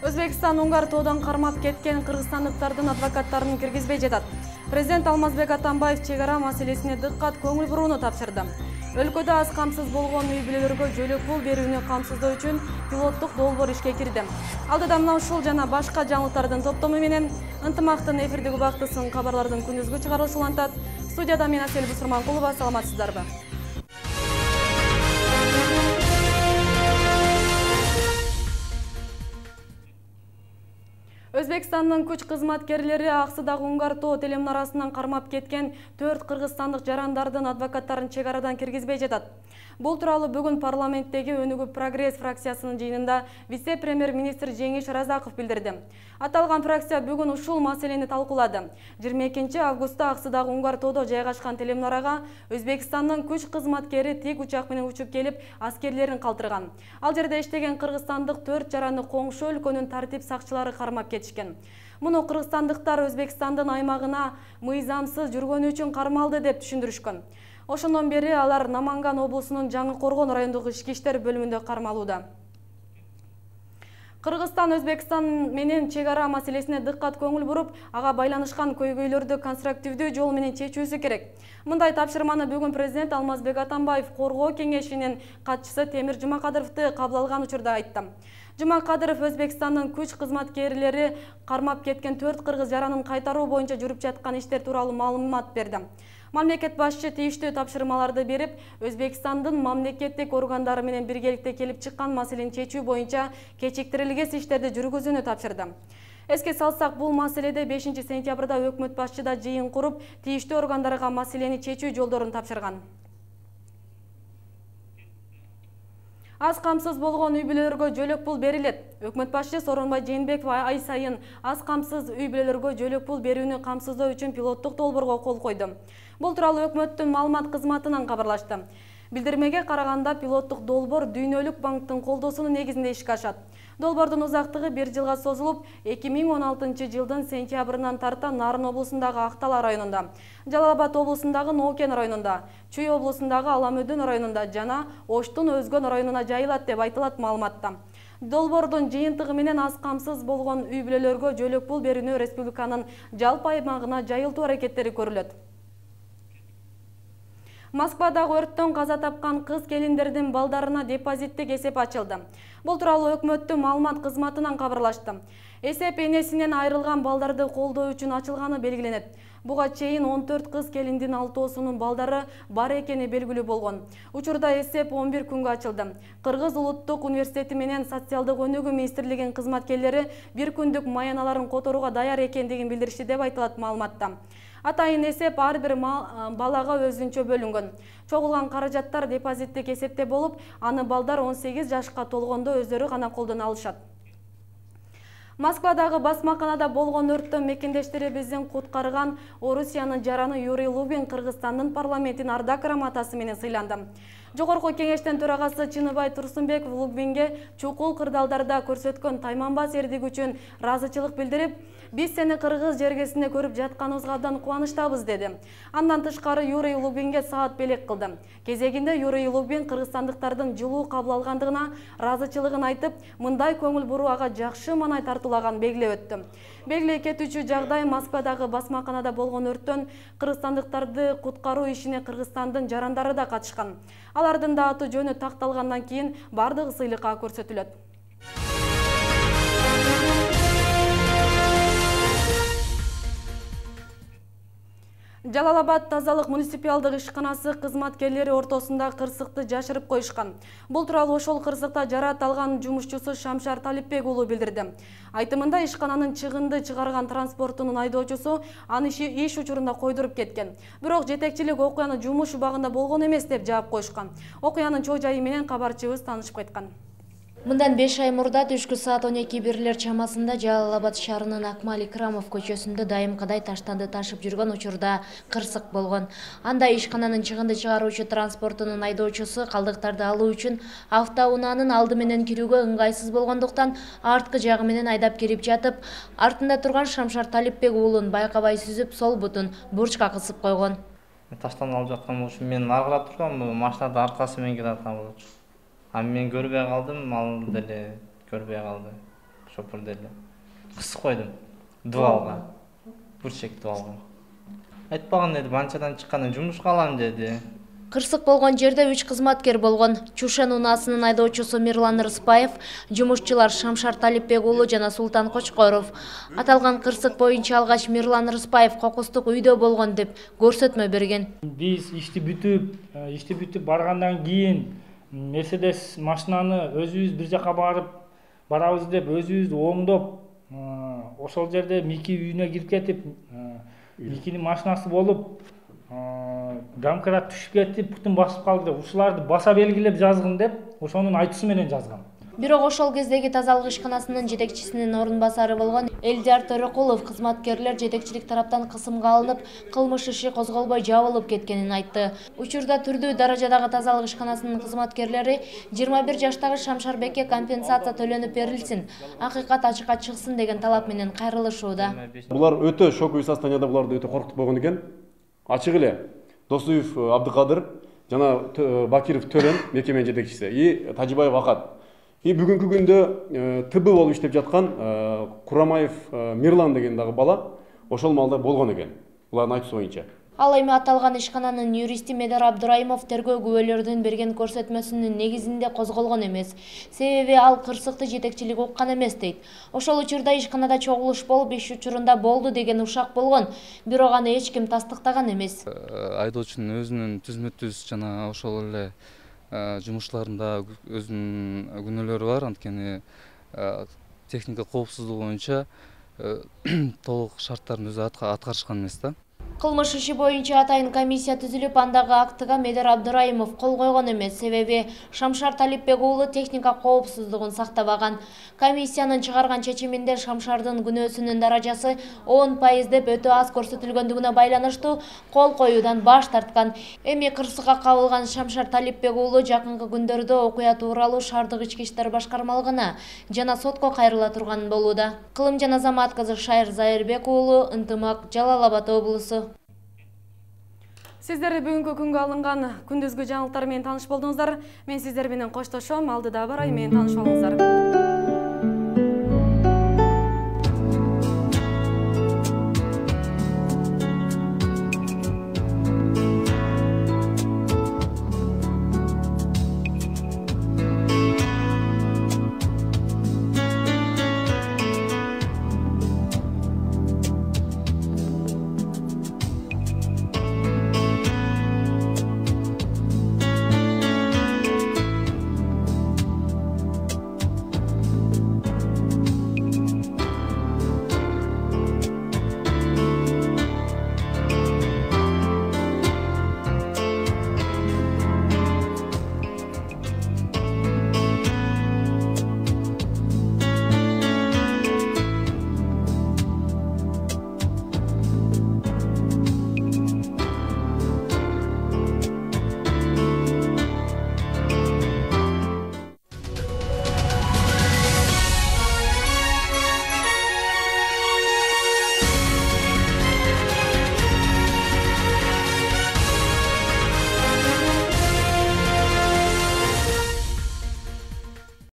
Өзбекстан Унгар тоодон кармап кеткен кыргызстандыктардын адвокаттарын киргизбей жатат. Президент Алмазбек Атамбаев чегара маселесине дыккат көңүл бурууну тапшырды. Өлкөдө аз камсыз болгон үй бүлөлөргө жөлөк пул берүүнү камсыздоо үчүн пилоттук долбоор ишке кирди. Алдыда мына ушул жана башка жаңылыктардын топтому менен ынтымактын эфирдеги убактысын кабарлардын күндүзгү чыгарылышы улантат. Студияда мен Асель Бусурманкулова, саламатсыздарбы? Өзбекстандын күч кызматкерлери Аксыдагы Унгар тоо телемунарасынан кармап кеткен 4 кыргызстандык жарандардын адвокаттарын чегарадан киргизбей жатат. Бул тууралуу бүгүн парламенттеги Өнүгүү Прогресс фракциясынын жыйынында вице-премьер-министр Жеңиш Разаков билдирди. Аталган фракция бүгүн ушул маселени талкуулады. 22 августта Аксыдагы Унгар тоодо жайгашкан телемунарага Өзбекстандын күч кызматкери тик учак менен учуп келип, аскерлерин калтырган. Ал жерде иштеген кыргызстандык 4 жараны коңшу өлкөнүн тартип сакчылары кармап кетишкен. Муну кыргызстандыктар Өзбекстандын аймагына мыйзамсыз жүргөнү үчүн кармалды деп түшүндүрүшкөн. Ошондон бери алар Наманган облусунун Жаңы Коргон райондук ички иштер бөлүмүндө кармалууда. Кыргызстан Өзбекстан менен чегара маселесине дыккат көңүл буруп, ага байланышкан көйгөйлөрдү конструктивдүү жол менен чечүүсү керек. Мындай тапшырманы бүгүн президент Алмазбек Атамбаев Коргоо кеңешинин катчысы Темир Жумакадыровду кабыл алган учурда айтты. Жумакадыров Өзбекстандын күч кызматкерлери кармап кеткен 4 кыргыз жаранын кайтаруу боюнча жүрүп жаткан иштер тууралуу маалымат берди. Мамлекет башчы тийиштүү тапшырмаларды берип, Өзбекстандын мамлекеттик органдары менен биргеликте келип чыккан маселени чечүү боюнча кечиктирилгес иштерди жүргүзүүнү тапшырды. Эске салсак, бул маселеде 5 сентябрда өкмөт башчы да жыйын куруп, тийиштүү органдарга маселени чечүү жолдорун тапшырган. Аз камсыз болгон үй бүлөлөргө жөлөк пул берилет. Өкмөт башчы Сооронбай Жээнбеков ай сайын аз камсыз үй бүлөлөргө жөлөк пул берүүнү камсыздоо үчүн пилоттук долбоорго кол койду. Бул тууралуу өкмөттүн маалымат кызматынан кабарлашты. Билдирмеге караганда пилоттук долбоор Дүйнөлүк банктын колдоосунун негизинде ишке ашат. Долбоордун узактыгы 1 жылга созулуп, 2016 жылдын сентябрынан тарта Нарын облусундагы Актала районунда, Жалал Абад облусундагы Ноокен районунда, Чүй облусундагы Аламөдүн районунда жана Оштун Өзгөн районуна жайылат деп айтылат маалыматта. Долбоордун жыйынтыгы менен аз камсыз болгон үй бүлөлөргө жөлөк пул берүүнү республиканын жалпы аймагына жайылтуу аракеттери көрүлөт. Москвадагы өрттөн каза тапкан кыз келиндердин балдарына депозиттик эсеп ачылды. Бул тууралуу өкмөттүн маалымат кызматынан кабарлашты. Эсеп энесинен айрылган балдарды колдоо үчүн ачылганы белгиленет. Буга чейин 14 кыз келиндин 6-оосунун балдары бар экени белгилүү болгон. Учурда эсеп 11 күнгө ачылды. Кыргыз улуттук университети менен социалдык өнүгүү министрлигинин кызматкерлери бир күндүк маяналарын которууга даяр экендигин билдиришти деп айтылат маалыматта. Атайын эсеп ар бир балага өзүнчө бөлүнгөн. Чогулган каражаттар депозиттик эсепте болуп, аны балдар 18 жашка толгондо өздөрү гана колдоно алышат. Москвадагы басмаканада болгон өрттөн мекендештерибиздин куткарган Орусиянын жараны Юрий Лубин Кыргызстандын парламентин ардак грамотасы менен сыйланды. Жогорку кеңештин төрагасы Чыныбай Турсунбеков Лубинге чукул кырдаалдарда көрсөткөн тайманбас эрдиги үчүн ыраазычылык билдирип, «Биз сени кыргыз жергесинде көрүп жатканыбызга абдан кубанычтабыз» деди. Андан тышкары Юрий Лубинге саат белек кылды. Кезегинде Юрий Лубин кыргызстандыктардын жылуу кабыл алгандыгына ыраазычылыгын айтып, мындай көңүл буруу ага жакшы маанай тартуулаганын белгилеп өттү. Белгилей кетүүчү жагдай, Москвадагы басмаканада болгон өрттөн кыргызстандыктарды куткаруу ишине Кыргызстандын жарандары да катышкан. Алардын да аты жөнү такталгандан кийин бардыгы сыйлыкка көрсөтүлөт. Жалал Абад тазалык муниципалдык ишканасы кызматкерлери ортосунда кырсыкты жашырып коюшкан. Бул тууралуу ошол кырсыкта жараат алган жумушчусу Шамшар Талипбек уулу билдирди. Айтымында ишкананын чыгынды чыгарган транспортунун айдоочусу аны иш учурунда койдуруп кеткен. Бирок жетекчилик окуяны жумуш убагында болгон эмес деп жаап коюшкан. Окуянын чоо жайы менен кабарчыбыз таанышып кайткан. Мындан 5 ай мурда түшкү саат 12:01 чамасында Жалал Абад шаарынын Акмал Икрамов көчөсүндө дайымкадай таштанды ташып жүргөн учурда кырсык болгон. Анда ишкананын чыгынды чыгаруучу транспортунун айдоочусу калдыктарды алуу үчүн автоунаанын алды менен кирүүгө ыңгайсыз болгондуктан арткы жагы менен айдап кирип жатып, артында турган Шамшар Талипбек уулун байкабай сүзүп, сол бутун бурчка кысып койгон. Таштанып алып жаткан болчу, мен аркыда тургам, машинанын аркасы менен келаткан болчу. Мен көрбөй калдым, ал деле көрбөй калды. шопырды эле. Кысып койдум. Дубалга. Бурчек дубалга. Айтпаган эди, банчадан чыккандан жумушка алам деди. Кырсык болгон жерде 3 кызматкер болгон. Чушен унаасынын айдоочусу Мирлан Рыспаев, жумушчулар Шамшар Талипбек уулу жана Султан Кочкоров. Аталган кырсык боюнча алгач Мирлан Рыспаев кокустук үйдө болгон деп көрсөтмө берген. Биз ишти бүтүп баргандан кийин Мерседес машинаны өзүбүз бир жака барабыз деп өзүбүздү оңдоп, ошол жерде Мики үйүнө кирип кетип, Микинин машинасы болуп, домкрат түшүп кетип, бүтүн басып калды деп, ушуларды баса белгилеп жазгын деп, ошонун айтуусу менен жазган. Бирок ошол кездеги тазалык ишканасынын жетекчисинин орун басары болгон Элдиар Төрөкулов кызматкерлер жетекчилик тараптан кысымга алынып, кылмыш иши козголбой жабылып кеткенин айтты. Учурда түрдүү даражадагы тазалык ишканасынын кызматкерлери 21 жаштагы Шамшарбекке компенсация төлөнүп берилсин, акыйкат ачыкка чыксын деген талап менен кайрылышууда. Булар өтө шоковый состоянияда, буларды өтө коркутуп койгон экен. Ачык эле Досуев Абдыкадыр жана Бакиров Төрөн мекеменин жетекчиси и Тажибаев Акат. И бүгүнкү күндө ТБ болуп иштеп жаткан Курамаев Мирлан деген дагы бала ошол маалда болгон экен. Булардын айтуусу боюнча. Ал эми аталган ишкананын юристи Медер Абдурайымов тергөө күбөлөрдүн берген көрсөтмөсүнүн негизинде козголгон эмес. Себеби ал кырсыкты жетекчилик уккан эмес дейт. Ошол учурда ишканада чогулуш болуп, иш учурунда болду деген ушак болгон, бирок аны эч ким тастыктаган эмес. Айдоочунун өзүнүн түзмө-түз жана ошол эле жумуштарында өзүнүн күнөөлөрү бар, анткени техника коопсуздугу боюнча толук шарттарын өзү аткарышкан эмес да. Кылмыш иши боюнча атайын комиссия түзүлүп, андагы актыга Медер Абдурайымов кол койгон эмес, себеби Шамшар Талипбек уулу техника коопсуздугун сактабаган. Комиссиянын чыгарган чечиминде Шамшардын күнөөсүнүн даражасы 10% деп өтө аз көрсөтүлгөндүгүнө байланыштуу кол коюудан баш тарткан. Эми кырсыкка кабылган Шамшар Талипбек уулу жакынкы күндөрдө окуя тууралуу шаардык ички иштер башкармалыгына жана сотко кайрыла турган болууда. Кылым жана Азамат кызы Шайыр Зайырбек уулу, Ынтымак, Жалал Абад облусу. Сиздер бүгүнкү күнгө алынган күндүзгү жаңылыктар менен тааныш болдуңуздар. Мен сиздер менен коштошом. Алдыда бар ай менен тааныш болуңуздар.